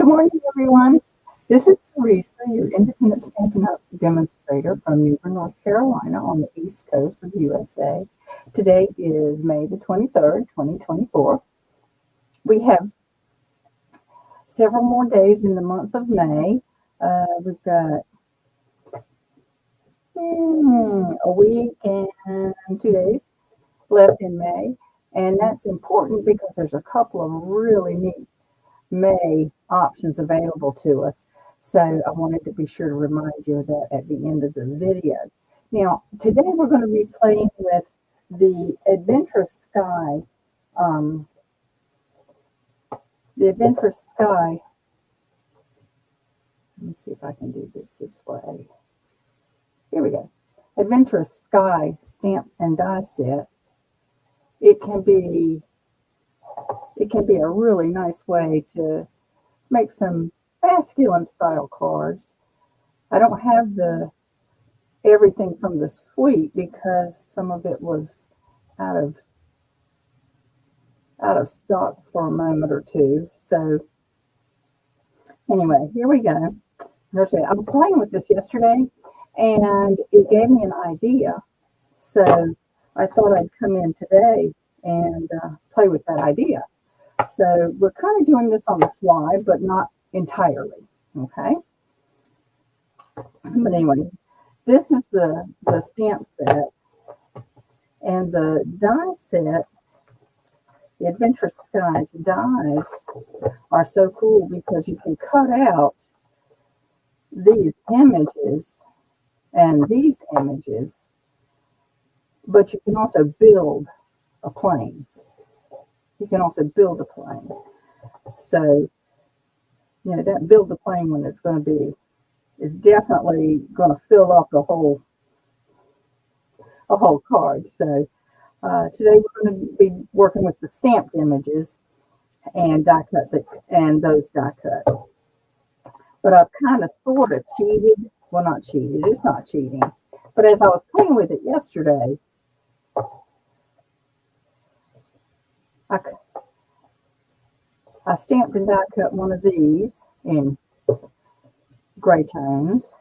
Good morning, everyone. This is Teresa, your independent Stampin' Up! Demonstrator from Newbern, North Carolina on the east coast of the USA. Today is May the 23rd, 2024. We have several more days in the month of May. We've got a week and 2 days left in May, and that's important because there's a couple of really neat May options available to us. So I wanted to be sure to remind you of that at the end of the video. Now, today we're going to be playing with the Adventurous Sky. The Adventurous Sky. Let me see if I can do this way. Here we go. Adventurous Sky stamp and die set. It can be a really nice way to make some masculine style cards. I don't have everything from the suite because some of it was out of stock for a moment or two. So anyway, here we go. I was playing with this yesterday and it gave me an idea. So I thought I'd come in today and play with that idea. So we're kind of doing this on the fly, but not entirely, okay? But anyway, this is the stamp set, and the die set, the Adventurous Skies dies are so cool because you can cut out these images and these images, but you can also build a plane. You can also build a plane. So, you know, that build a plane one is going to be, is definitely going to fill up a whole card. So today we're going to be working with the stamped images and die cut and those die cut. But I've kind of sort of cheated. Well, not cheated. It's not cheating. But as I was playing with it yesterday, I stamped and die cut one of these in gray tones,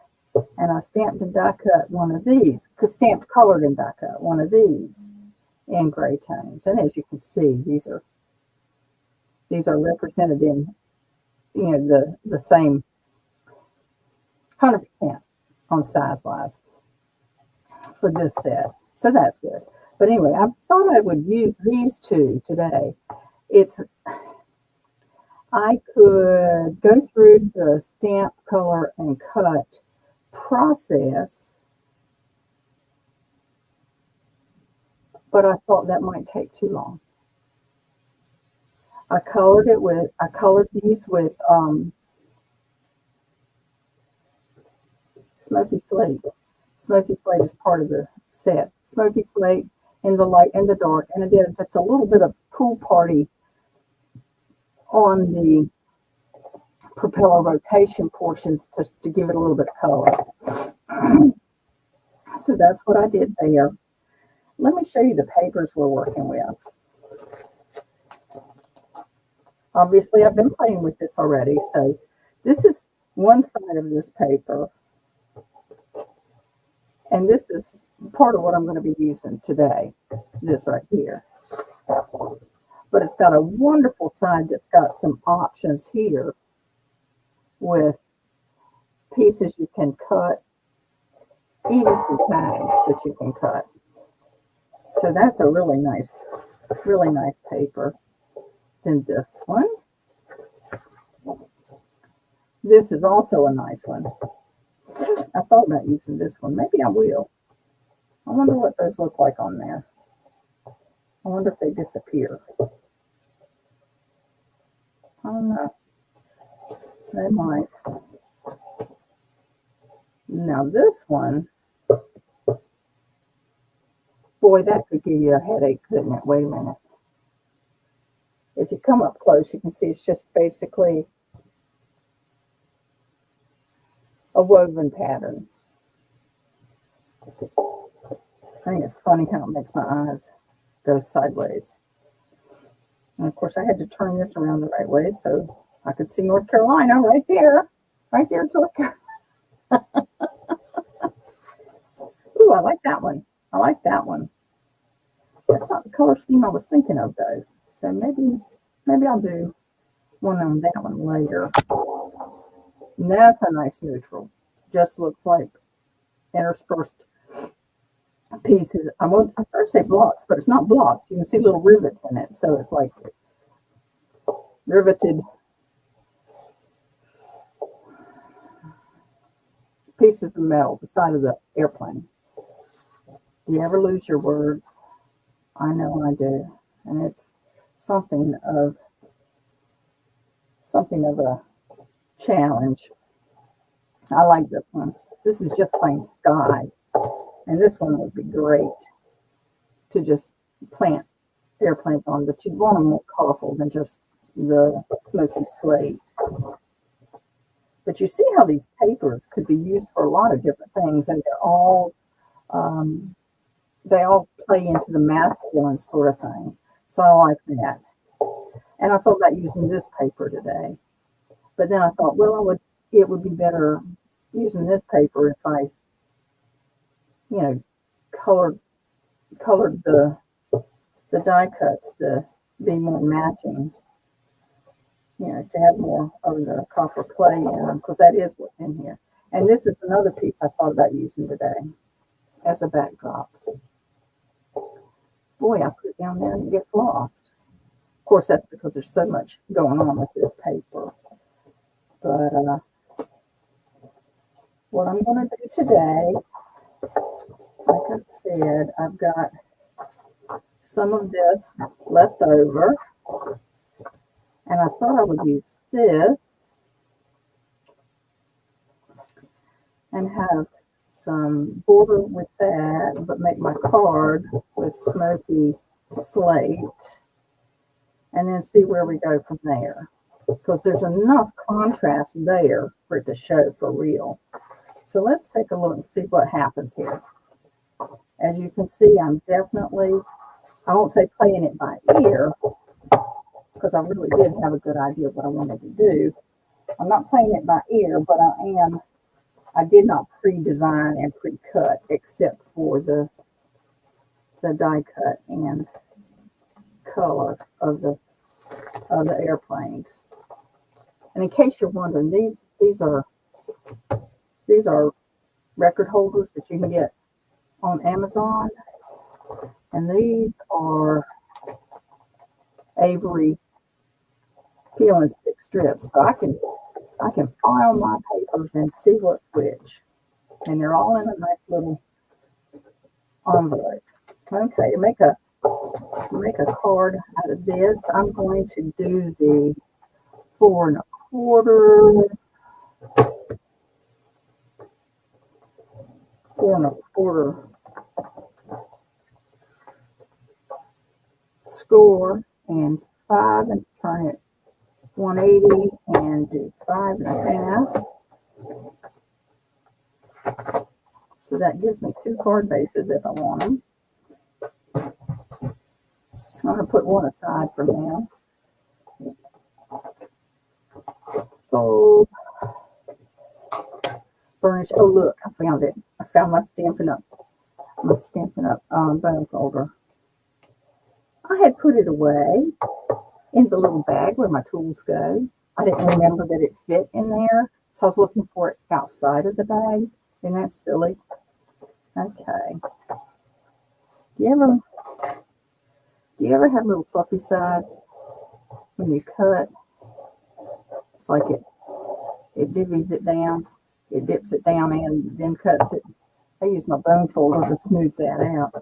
and I stamped and die cut one of these, stamped, colored, and die cut one of these in gray tones. And as you can see, these are represented in, you know, the same 100% on size-wise for this set. So that's good. But anyway, I thought I would use these two today. I could go through the stamp, color, and cut process, but I thought that might take too long. I colored these with Smoky Slate. Smoky Slate is part of the set. Smoky Slate in the light and the dark, and I did just a little bit of Pool Party on the propeller rotation portions just to give it a little bit of color. So that's what I did there. Let me show you the papers we're working with. Obviously, I've been playing with this already. So this is one side of this paper. And this is part of what I'm going to be using today, this right here. But it's got a wonderful side that's got some options here with pieces you can cut, even some tags that you can cut. So that's a really nice paper. Then this one. This is also a nice one. I thought about using this one. Maybe I will. I wonder what those look like on there. I wonder if they disappear. I don't know. They might. Now this one, boy, that could give you a headache, couldn't it? Wait a minute. If you come up close, you can see it's just basically a woven pattern. I think it's funny how it makes my eyes go sideways. And of course, I had to turn this around the right way, so I could see North Carolina right there. Right there's North Carolina. Ooh, I like that one. I like that one. That's not the color scheme I was thinking of, though. So maybe I'll do one on that one later. And that's a nice neutral. Just looks like interspersed pieces. I started to say blocks, but it's not blocks. You can see little rivets in it. So it's like riveted pieces of metal, the side of the airplane. Do you ever lose your words? I know I do. And it's something of a challenge. I like this one. This is just plain sky. And this one would be great to just plant airplanes on, but you'd want them more colorful than just the smoky slate. But you see how these papers could be used for a lot of different things, and they all play into the masculine sort of thing. So I like that. And I thought about using this paper today. But then I thought, well, it would be better using this paper if I, colored the die cuts to be more matching, to have more of the copper clay in them, because that is what's in here. And this is another piece I thought about using today as a backdrop. Boy, I put it down there and it gets lost. Of course, that's because there's so much going on with this paper. But what I'm going to do today, like I said, I've got some of this left over, and I thought I would use this and have some border with that, but make my card with smoky slate, and then see where we go from there, because there's enough contrast there for it to show for real. So let's take a look and see what happens here. As you can see, I'm definitely, I won't say playing it by ear, because I really did have a good idea of what I wanted to do. I'm not playing it by ear, but I did not pre-design and pre-cut except for the die cut and color of the airplanes. And in case you're wondering, these are record holders that you can get on Amazon, and these are Avery peel and stick strips, so I can file my papers and see what's which, and they're all in a nice little envelope. Okay, to make a card out of this, I'm going to do the 4 1/4 score and 5 and turn it 180 and do 5 1/2. So that gives me 2 card bases if I want them. I'm going to put one aside for now. So burnish. Oh, look, I found it. I found my Stampin' Up bone folder. I had put it away in the little bag where my tools go. I didn't remember that it fit in there, so I was looking for it outside of the bag. Isn't that silly? Okay. Do you ever have little fluffy sides when you cut? It's like it divvies it down. It dips it down and then cuts it. I use my bone folder to smooth that out.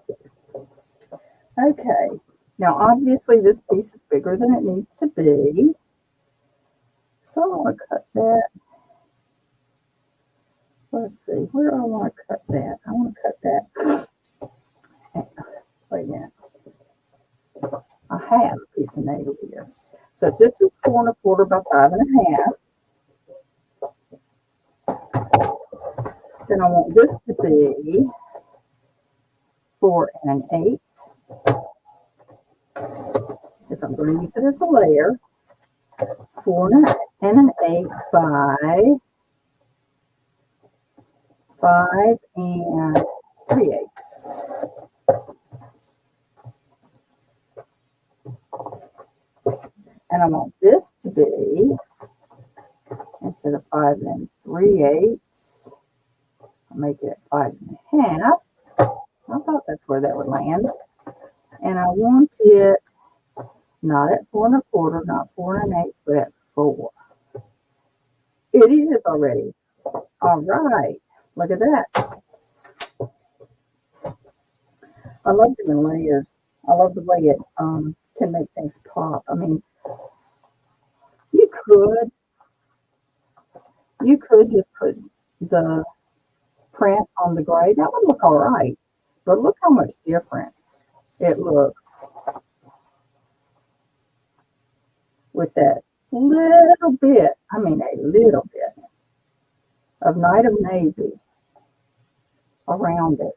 Okay. Now, obviously, this piece is bigger than it needs to be. So I want to cut that. Let's see. Where do I want to cut that? I want to cut that. Wait a minute. I have a piece of nail here. So this is 4 1/4 by 5 1/2. Then I want this to be 4 1/8. If I'm going to use it as a layer, 4 and an 8 by 5 and 3/8. And I want this to be, instead of 5 and 3/8, I'll make it 5.5. I thought that's where that would land. And I want it not at 4 1/4, not 4 1/8, but at 4. It is already. All right. Look at that. I love doing layers. I love the way it can make things pop. I mean, you could just put the print on the gray. That would look all right. But look how much different it looks with that little bit, I mean a little bit, of Night of Navy around it.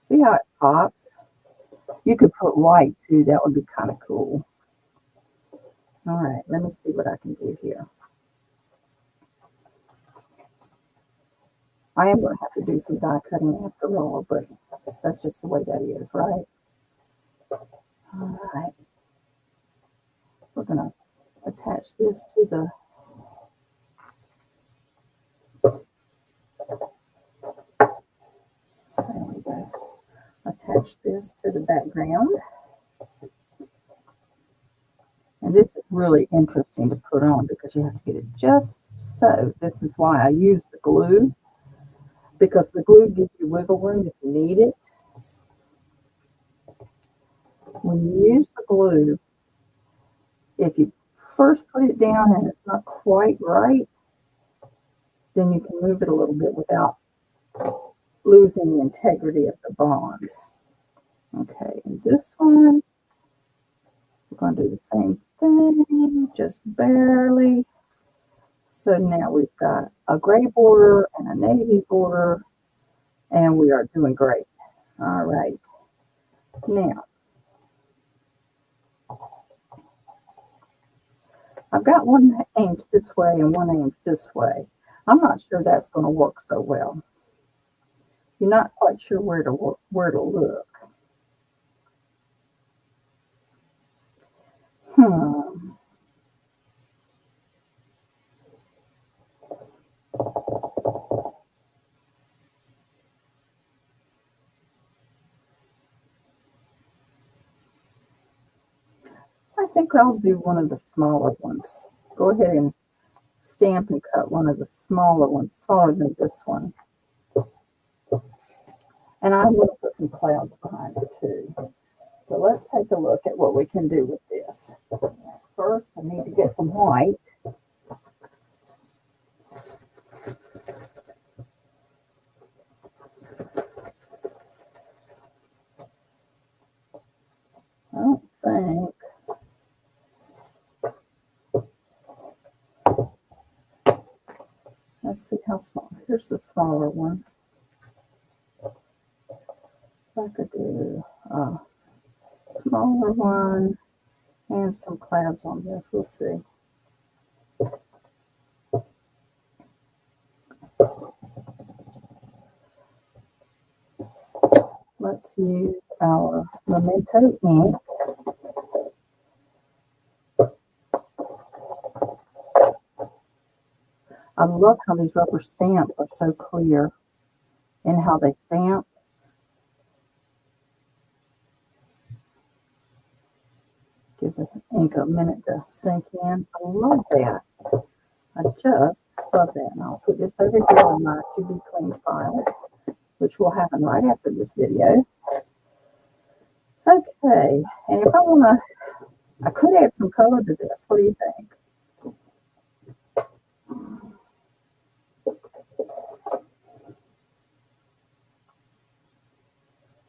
See how it pops? You could put white too. That would be kind of cool. All right, let me see what I can do here. I am going to have to do some die cutting after all, but that's just the way that is, right? All right. We're going to attach this to the there we go. Attach this to the background. And this is really interesting to put on because you have to get it just so. This is why I use the glue, because the glue gives you wiggle room if you need it. When you use the glue, if you first put it down and it's not quite right, then you can move it a little bit without losing the integrity of the bond. Okay, and this one, we're going to do the same thing, just barely. So now we've got a gray border and a navy border, and we are doing great. All right. Now, I've got one aimed this way and one aimed this way. I'm not sure that's going to work so well. You're not quite sure where to look. I think I'll do one of the smaller ones. Go ahead and stamp and cut one of the smaller ones, smaller than this one. And I'm going to put some clouds behind it too. So let's take a look at what we can do with this. First, I need to get some white. I don't think. Let's see how small. Here's the smaller one. I could do a smaller one and some clouds on this. We'll see. Let's use our Memento ink. I love how these rubber stamps are so clear in how they stamp. Give this ink a minute to sink in. I love that. I just love that. And I'll put this over here on my to be cleaned file, which will happen right after this video. Okay, and if I want to, I could add some color to this. What do you think?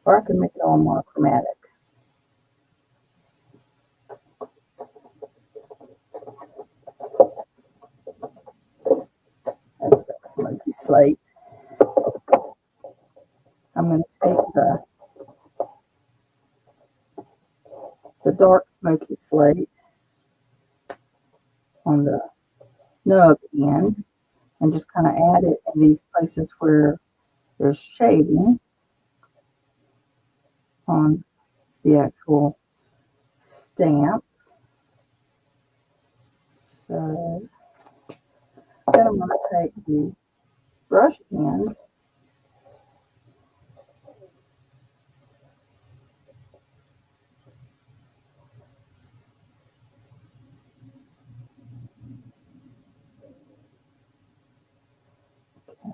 Or I could make it all monochromatic. That's got smoky slate. I'm going to take the dark smoky slate on the nub end and just kind of add it in these places where there's shading on the actual stamp. So then I'm going to take the brush end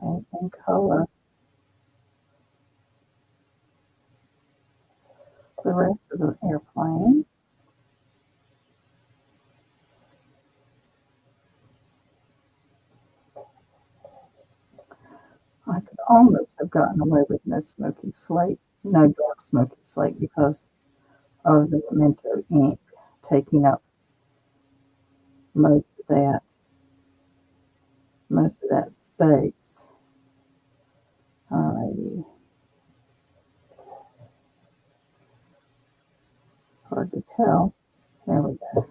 and color the rest of the airplane. I could almost have gotten away with no smoky slate, no dark smoky slate because of the pimento ink taking up most of that space. Alrighty. Hard to tell. There we go.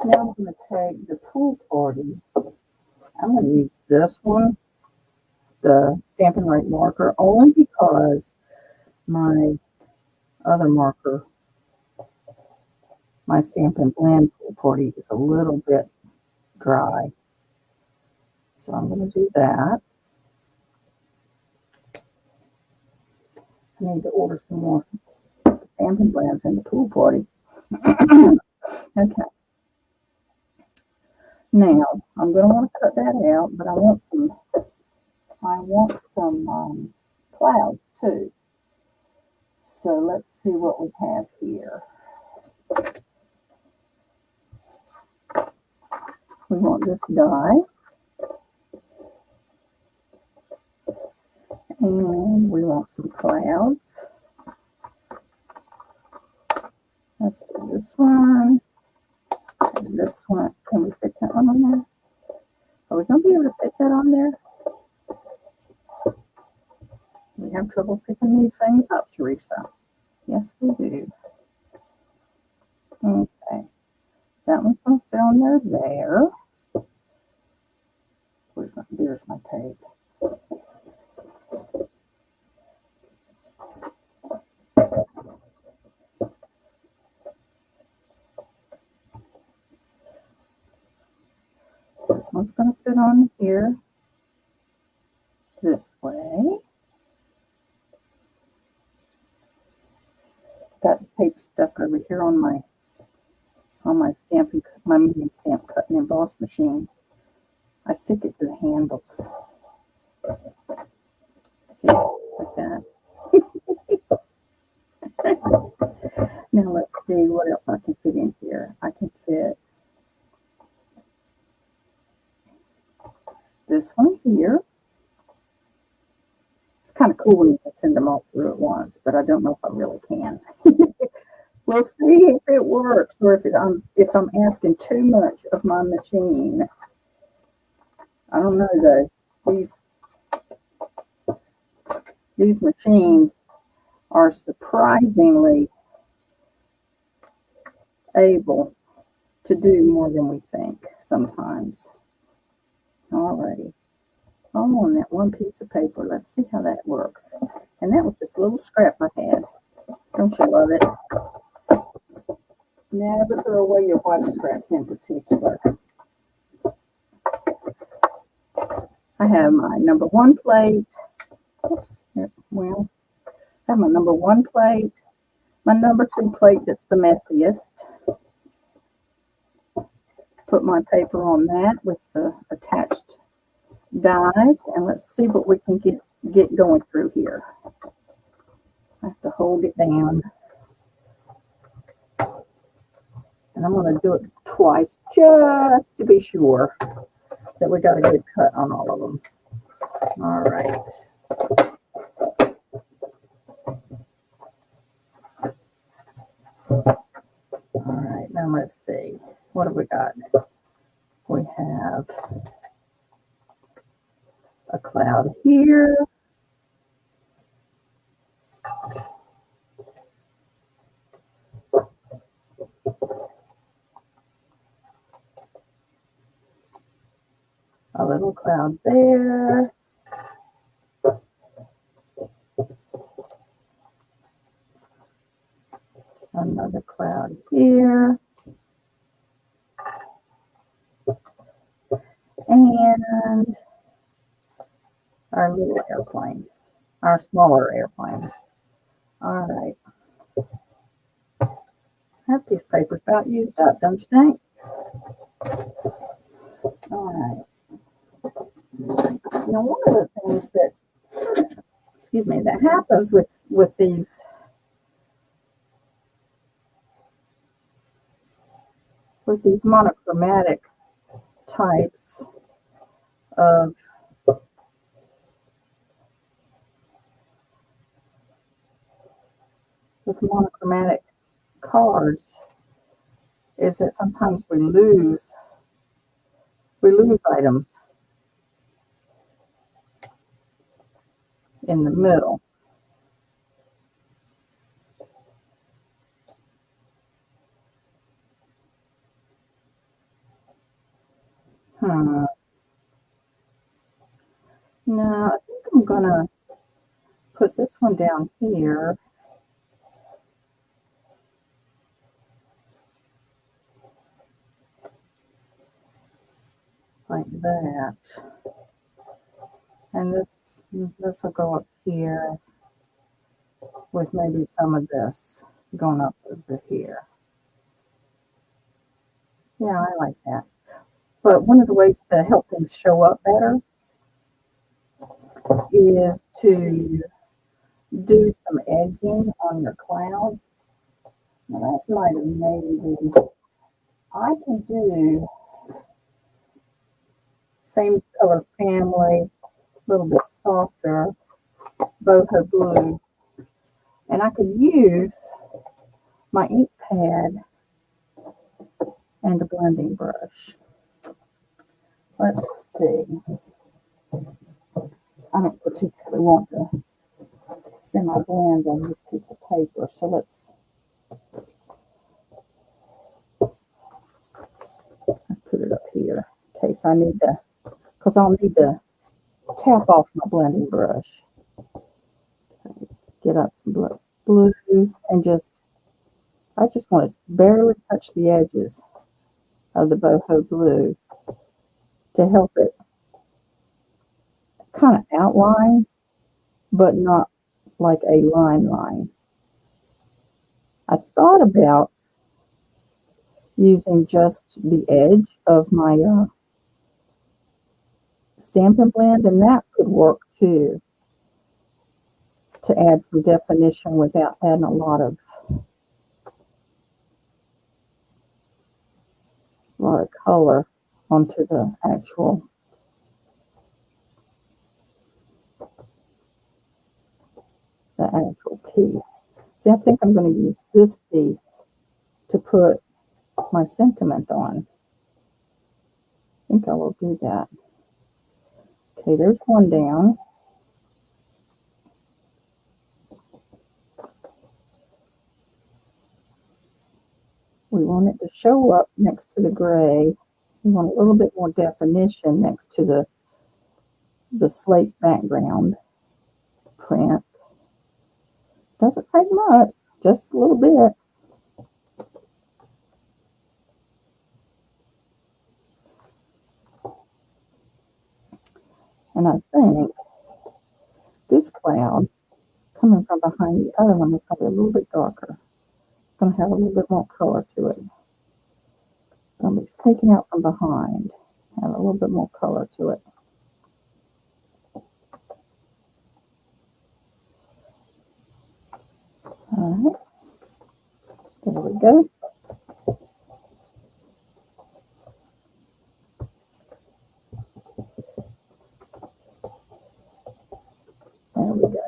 Now I'm going to take the pool party. I'm going to use this one, the Stampin' Right marker, only because my other marker, my Stampin' Blend pool party, is a little bit dry. So I'm going to do that. I need to order some more Stampin' Blends in the pool party. Okay. Now I'm going to want to cut that out, but I want some clouds too. So let's see what we have here. We want this die, and we want some clouds. Let's do this one. And this one, can we fit that one on there? Are we going to be able to fit that on there? We have trouble picking these things up, Teresa. Yes, we do. Okay. That one's going to fit on there. There's my tape. This one's going to fit on here this way. Got tape stuck over here on my mini stamp cut and emboss machine. I stick it to the handles. See, like that. Now let's see what else I can fit in here. I can fit this one here. It's kind of cool when you can send them all through at once, but I don't know if I really can. We'll see if it works or if I'm asking too much of my machine. I don't know though. These machines are surprisingly able to do more than we think sometimes. Alrighty. I'm on that one piece of paper. Let's see how that works. And that was just a little scrap I had. Don't you love it? Never throw away your white scraps in particular. I have my number 1 plate. Oops. Well, I have my number 1 plate. My number 2 plate that's the messiest. Put my paper on that with the attached dies, and let's see what we can get going through here. I have to hold it down. And I'm going to do it twice just to be sure that we got a good cut on all of them. All right. All right, now let's see. What have we got? We have a cloud here. A little cloud there. Another cloud here. And our little airplane, our smaller airplane. All right. That piece of paper's about used up, don't you think? All right. Now, one of the things that, excuse me, that happens with these monochromatic types of monochromatic cards is that sometimes we lose items in the middle. Now, I think I'm gonna put this one down here. Like that. And this will go up here with maybe some of this going up over here. Yeah, I like that. But one of the ways to help things show up better is to do some edging on your clouds. Now that's might have maybe. I can do same color family, a little bit softer boho blue, and I could use my ink pad and a blending brush. Let's see. I don't particularly want to semi-blend on this piece of paper, so let's put it up here in case I need to, because I'll need to tap off my blending brush. Okay, get up some blue and I just want to barely touch the edges of the boho blue to help it kind of outline, but not like a line. I thought about using just the edge of my Stampin' Blend, and that could work too, to add some definition without adding a lot of color onto the actual piece. See, I think I'm going to use this piece to put my sentiment on. I think I will do that. Okay, there's one down. We want it to show up next to the gray. We want a little bit more definition next to the slate background print. Doesn't take much, just a little bit. And I think this cloud coming from behind the other one is going to be a little bit darker. It's going to have a little bit more color to it. It's going to be sneaking out from behind, have a little bit more color to it. All right, there we go. There we go.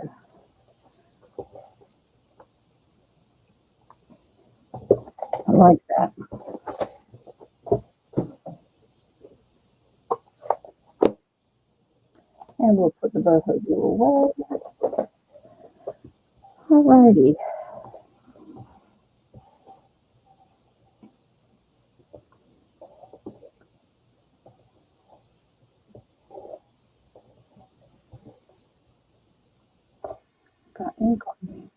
I like that. And we'll put the boho glue away. Alrighty. got ink on me.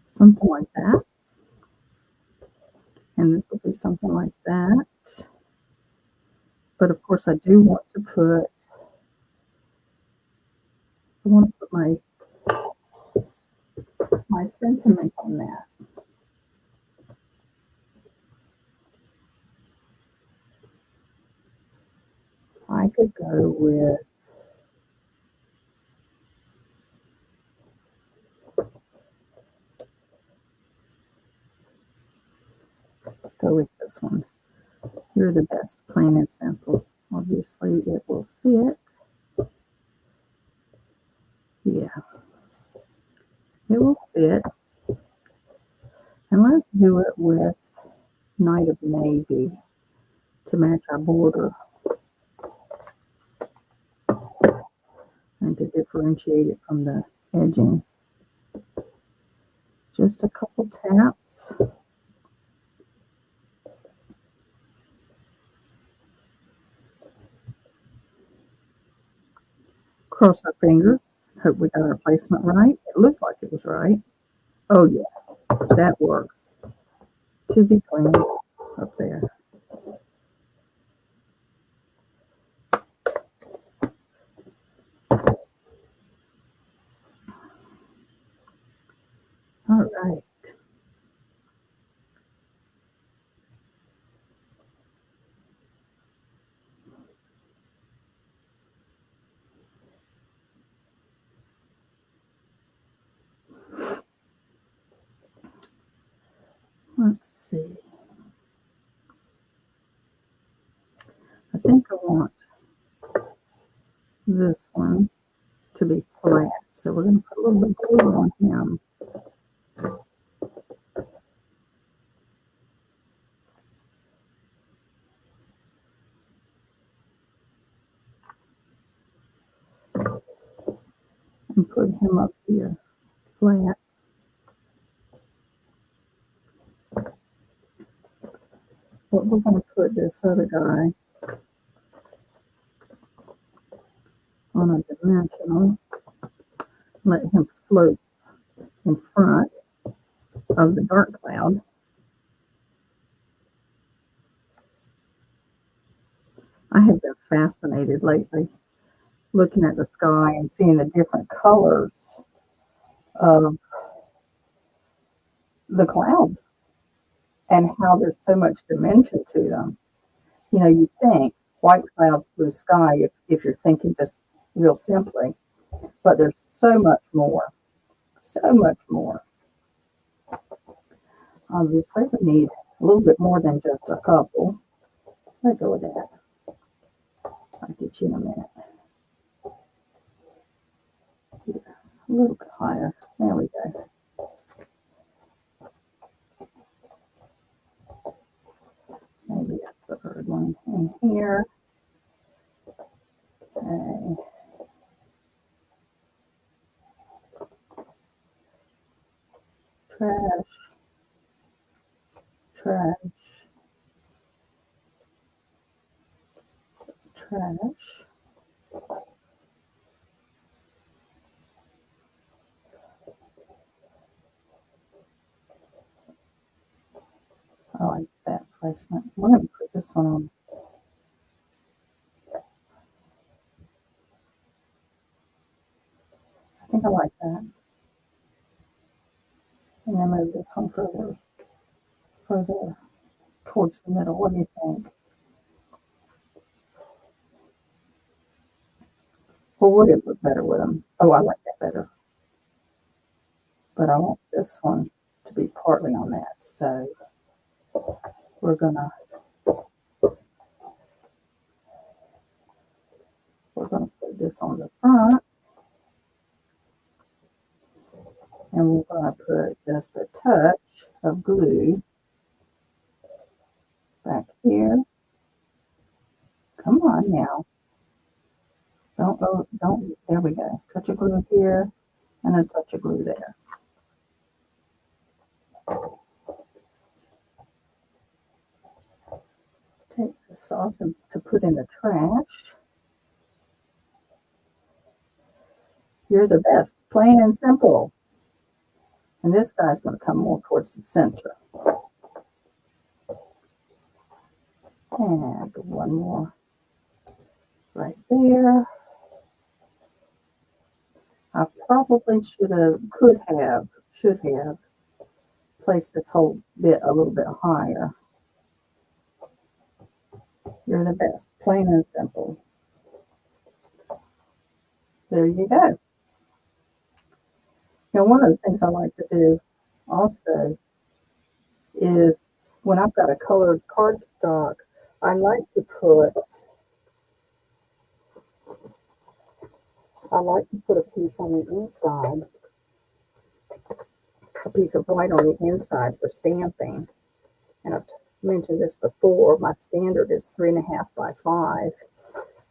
Something like that. And this will be something like that. But of course I do want to put, my sentiment on that. I could go with, let's go with this one. You're the best, plain and simple. Obviously it will fit. Yeah, it will fit. And let's do it with Night of Navy to match our border and to differentiate it from the edging. Just a couple taps. Cross our fingers. Hope we got our placement right. It looked like it was right. Oh yeah, that works. To be clean up there. All right. Let's see. I think I want this one to be flat. So we're going to put a little bit of glue on him. And put him up here flat. But we're going to put this other guy on a dimensional. Let him float in front of the dark cloud. I have been fascinated lately looking at the sky and seeing the different colors of the clouds and how there's so much dimension to them. You know, you think white clouds, blue sky, if you're thinking just real simply, but there's so much more, so much more. Obviously, we need a little bit more than just a couple. Let go of that. I'll get you in a minute. Here, a little bit higher. There we go. Maybe a third one in here. Okay. Trash. Trash. Trash. I like that placement. We're going to put this one on. I think I like that. And then move this one further towards the middle. What do you think? Or would it look better with them? Oh, I like that better. But I want this one to be partly on that. So we're gonna put this on the front. And we're gonna put just a touch of glue back here. Come on now. Don't, there we go. Touch of glue here and a touch of glue there. this off and to put in the trash. You're the best, plain and simple. And this guy's going to come more towards the center. And one more right there. I probably should have placed this whole bit a little bit higher. You're the best, plain and simple. There you go. Now, one of the things I like to do also is when I've got a colored cardstock, I like to put a piece on the inside, a piece of white on the inside for stamping. And I've mentioned this before, my standard is 3.5 by 5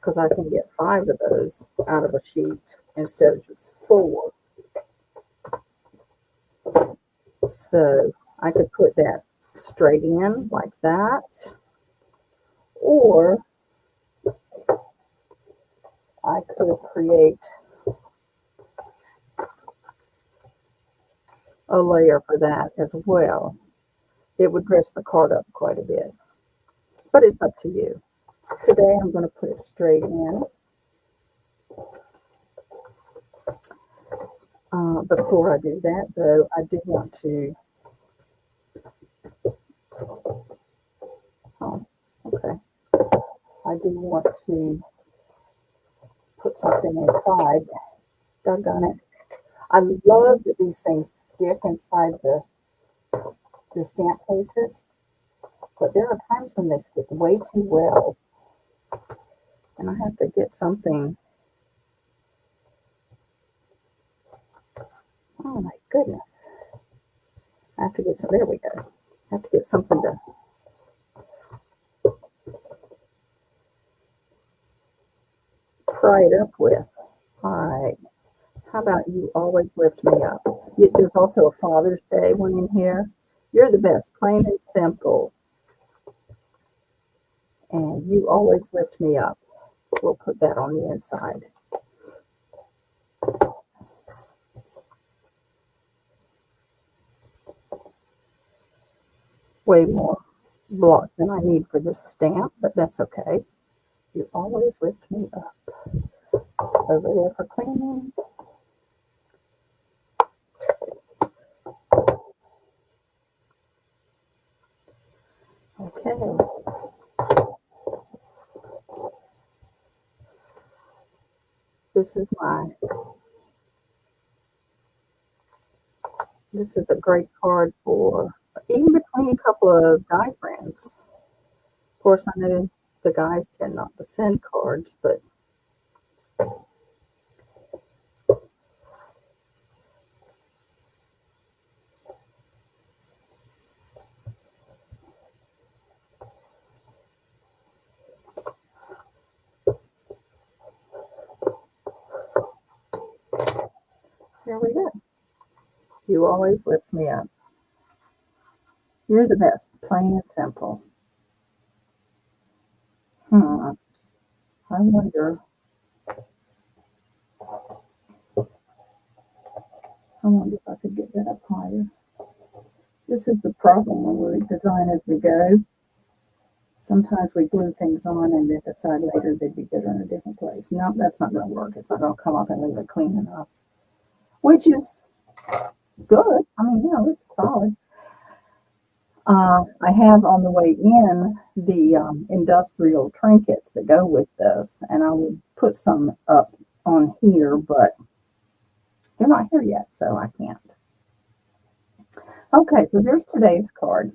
because I can get 5 of those out of a sheet instead of just 4. So I could put that straight in like that, or I could create a layer for that as well. It would dress the card up quite a bit, but it's up to you. Today I'm going to put it straight in. Before I do that, though, I do want to, I do want to put something inside. Doggone it. I love that these things stick inside the stamp cases, but there are times when they stick way too well, and I have to get something. Oh my goodness. I have to get some, there we go. I have to get something to pry it up with. All right. How about you always lift me up? There's also a Father's Day one in here. You're the best, plain and simple. And you always lift me up. We'll put that on the inside. Way more block than I need for this stamp, but that's okay. You always lift me up. Over there for cleaning. Okay. This is a great card for even between a couple of guy friends. Of course, I know the guys tend not to send cards, but here we go. You always lift me up. You're the best, plain and simple. I wonder if I could get that up higher. This is the problem when we design as we go. Sometimes we glue things on and then decide later they'd be better in a different place. No, that's not going to work. It's not going to come up and leave it clean enough, which is good. I mean, it's solid. I have on the way in the industrial trinkets that go with this, and I would put some up on here, but they're not here yet, so I can't. Okay, so there's today's card.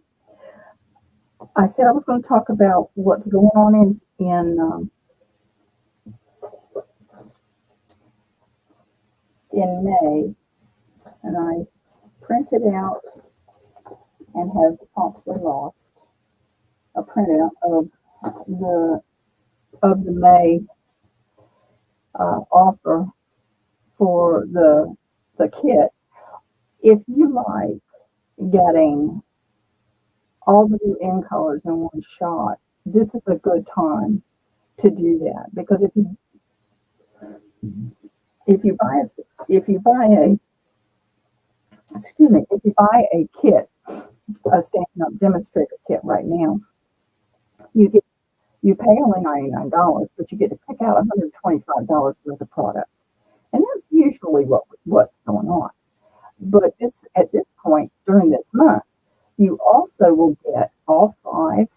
I said I was going to talk about what's going on in May, and I printed out and have probably lost a printout of the May offer for the kit. If you like getting all the new in colors in one shot, this is a good time to do that, because if you buy if you buy a excuse me, if you buy a kit, a Stampin' Up! Demonstrator kit right now, you get you pay only $99, but you get to pick out $125 worth of product, and that's usually what's going on. But this at this point during this month, you also will get all 5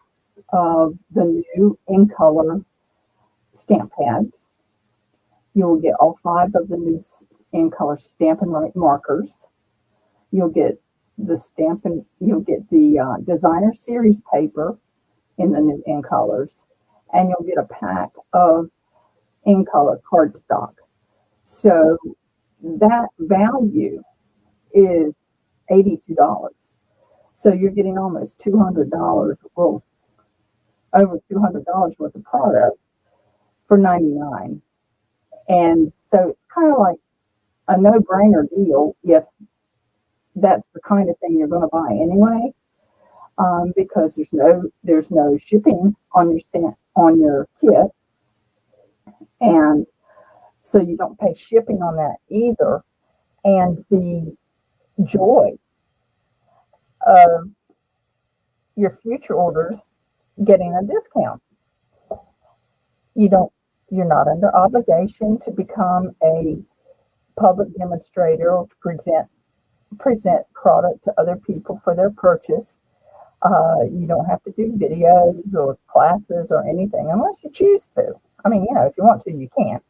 of the new in color stamp pads. You will get all 5 of the new in color Stampin' Right markers. You'll get you'll get the designer series paper in the new in colors, and you'll get a pack of in color cardstock. So that value is $82. So you're getting almost $200, well, over $200 worth of product for $99. And so it's kind of like a no-brainer deal if that's the kind of thing you're going to buy anyway, because there's no shipping on your kit, and so you don't pay shipping on that either. And the joy of your future orders getting a discount. You're not under obligation to become a public demonstrator or to present product to other people for their purchase. You don't have to do videos or classes or anything unless you choose to. I mean, if you want to, you can.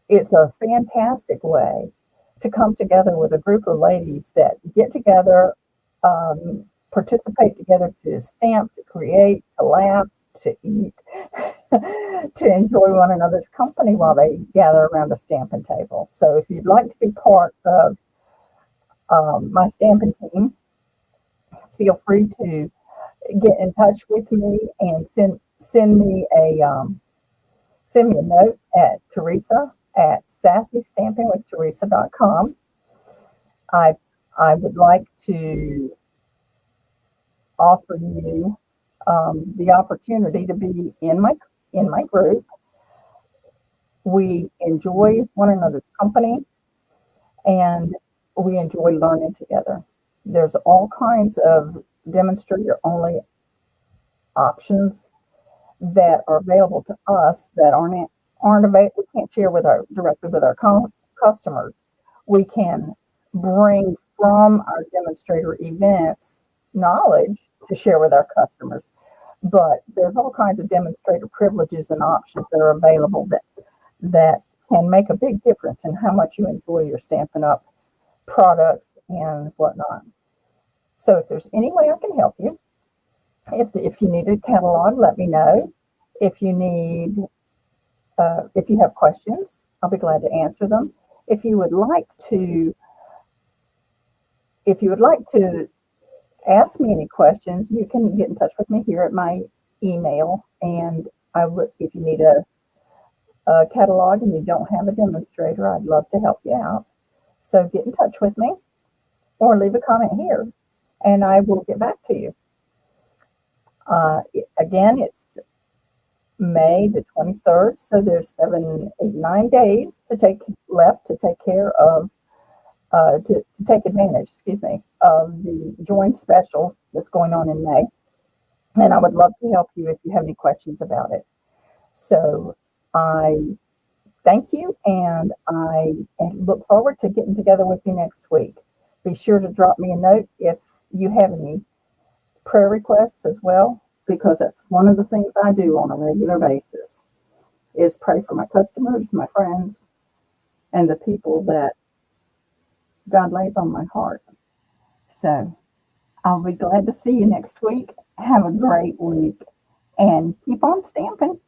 It's a fantastic way to come together with a group of ladies that get together, participate together, to stamp, to create, to laugh, to eat, to enjoy one another's company while they gather around a stamping table. So if you'd like to be part of my stamping team, feel free to get in touch with me and send me a note at Teresa at sassystampingwiththeresa.com. I would like to offer you the opportunity to be in my group. We enjoy one another's company, and we enjoy learning together. There's all kinds of demonstrator-only options that are available to us that aren't available. We can't share directly with our customers. We can bring from our demonstrator events knowledge to share with our customers, but there's all kinds of demonstrator privileges and options that are available that can make a big difference in how much you enjoy your Stampin' Up! Products and whatnot. So if there's any way I can help you, if you need a catalog, let me know. If you have questions, I'll be glad to answer them. If you would like to ask me any questions, you can get in touch with me here at my email. And if you need a catalog and you don't have a demonstrator, I'd love to help you out. So get in touch with me or leave a comment here, and I will get back to you. Again, it's May the 23rd, so there's 7, 8, 9 days to take care of, to take advantage, of the joint special that's going on in May. And I would love to help you if you have any questions about it. So I thank you, and I look forward to getting together with you next week. Be sure to drop me a note if you have any prayer requests as well, because that's one of the things I do on a regular basis, is pray for my customers, my friends, and the people that God lays on my heart. So I'll be glad to see you next week. Have a great week and keep on stamping.